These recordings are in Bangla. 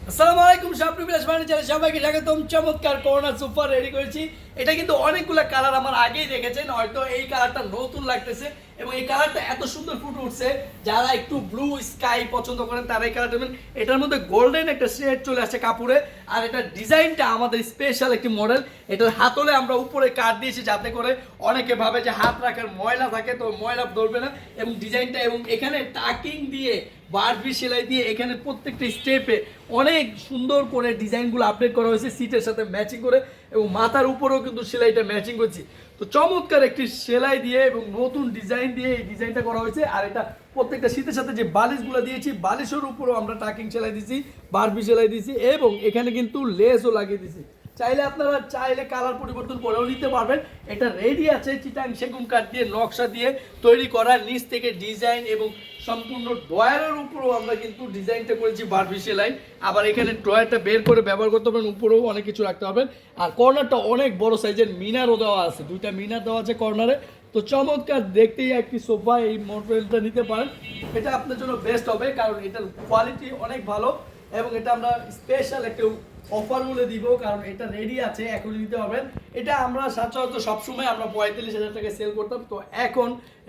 আসসালামু আলাইকুম স্বপ্ন বিলাস ফার্নিচারে সবাইকে স্বাগতম। চমৎকার কর্নার সোফা রেডি করেছি। এটা কিন্তু অনেকগুলো কালার আমার আগেই দেখেছেন, হয়তো এই কালারটা নতুন লাগতেছে এবং এই কালারটা এত সুন্দর ফুটে উঠছে। যারা একটু ব্লু স্কাই পছন্দ করেন তারা এই কালারটা নেবেন। এটার মধ্যে গোল্ডেন একটা শেড চলে আসছে কাপড়ে, আর এটার ডিজাইনটা আমাদের স্পেশাল একটি মডেল। এটার হাতলে আমরা উপরে কাট দিয়েছি যাতে করে অনেকে ভাবে যে হাত রাখার ময়লা থাকে, তো ময়লা ধরবে না। এবং ডিজাইনটা এবং এখানে টাকিং দিয়ে বারবি সেলাই দিয়ে এখানে প্রত্যেকটা স্টেপে অনেক সুন্দর করে ডিজাইনগুলো আপডেট করা হয়েছে সিটের সাথে ম্যাচিং করে, এবং মাথার উপরেও কিন্তু সেলাইটা ম্যাচিং করছি। তো চমৎকার একটি সেলাই দিয়ে এবং নতুন ডিজাইন দিয়ে এই ডিজাইনটা করা হয়েছে। আর এটা প্রত্যেকটা শীতের সাথে যে বালিশগুলো দিয়েছি, বালিশের উপরেও আমরা টাকিং সেলাই দিয়েছি, বারবি সেলাই দিয়েছি এবং এখানে কিন্তু লেসও লাগিয়ে দিয়েছি। চাইলে আপনারা কালার পরিবর্তন করেও নিতে পারবেন। এটা রেডি আছে চিটাং সেগুন কাঠ দিয়ে নকশা দিয়ে তৈরি করা, নিচ থেকে ডিজাইন এবং সম্পূর্ণ ড্রয়ারের উপরেও আমরা কিন্তু ডিজাইনটা করেছি বারবি সেলাই। আবার এখানে ড্রয়ারটা বের করে ব্যবহার করতে পারবেন, উপরেও অনেক কিছু রাখতে পারবেন। আর কর্নারটা অনেক বড় সাইজের মিনারও দেওয়া আছে, দুইটা মিনার দেওয়া আছে কর্নারে। তো চমৎকার দেখতেই একটি সোফা, এই মডেলটা নিতে পারেন। এটা আপনার জন্য বেস্ট হবে কারণ এটার কোয়ালিটি অনেক ভালো এবং এটা আমরা স্পেশাল একটা অফার বলে দিব কারণ এটা রেডি আছে, এখন নিতে পারবেন। এটা আমরা সচরাচর সবসময় আমরা 45,000 টাকায় সেল করতাম, তো এখন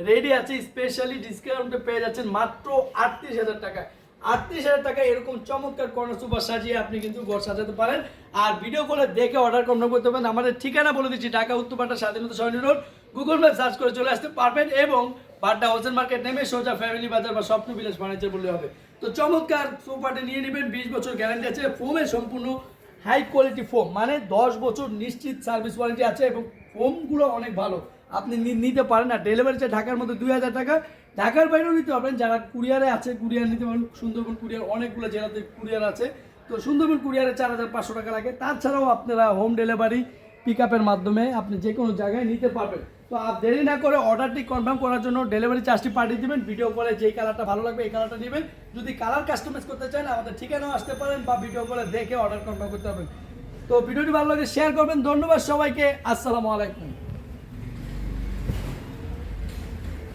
রেডি আছে, স্পেশালি ডিসকাউন্টে পেয়ে যাচ্ছেন মাত্র 38,000 টাকায়। 38,000 টাকায় এরকম চমৎকার কর্নার সোফা সাজিয়ে আপনি কিন্তু ঘর সাজাতে পারেন। আর ভিডিও কলে দেখে অর্ডার কনফার্ম করতে পারেন। আমাদের ঠিকানা বলে দিচ্ছি, ঢাকা উত্তরপাড়া স্বাধীনতা সরণি রোড, গুগল ম্যাপ সার্চ করে চলে আসতে পারবেন এবং বাড্ডা হোলসেল মার্কেট নেমে সোজা ফ্যামিলি বাজার বা স্বপ্ন বিলাস ফার্নিচার বললে হবে। তো চমৎকার সোফাটা নিয়ে নেবেন, 20 বছর গ্যারান্টি আছে, ফোমের সম্পূর্ণ হাই কোয়ালিটি ফোম, মানে 10 বছর নিশ্চিত সার্ভিস ওয়ারেন্টি আছে এবং ফোমগুলো অনেক ভালো, আপনি নিতে পারেন। আর ডেলিভারি চার্জ ঢাকার মধ্যে 2,000 টাকা, ঢাকার বাইরেও নিতে পারবেন। যারা কুরিয়ারে আছে কুরিয়ার নিতে পারেন, সুন্দরবন কুরিয়ার অনেকগুলো জেলাতে কুরিয়ার আছে, তো সুন্দরবন কুরিয়ারে 4,500 টাকা লাগে। তাছাড়াও আপনারা হোম ডেলিভারি পিক আপের মাধ্যমে আপনি যে কোনো জায়গায় নিতে পারবেন। তো আর দেরি না করে অর্ডারটি কনফার্ম করার জন্য ডেলিভারি চার্জটি পাঠিয়ে দেবেন। ভিডিও কলে যেই কালারটা ভালো লাগবে এই কালারটা নেবেন। যদি কালার কাস্টমাইজ করতে চান আমাদের ঠিকানাও আসতে পারেন বা ভিডিও কলে দেখে অর্ডার কনফার্ম করতে পারবেন। তো ভিডিওটি ভালো লাগে শেয়ার করবেন। ধন্যবাদ সবাইকে, আসসালামু আলাইকুম।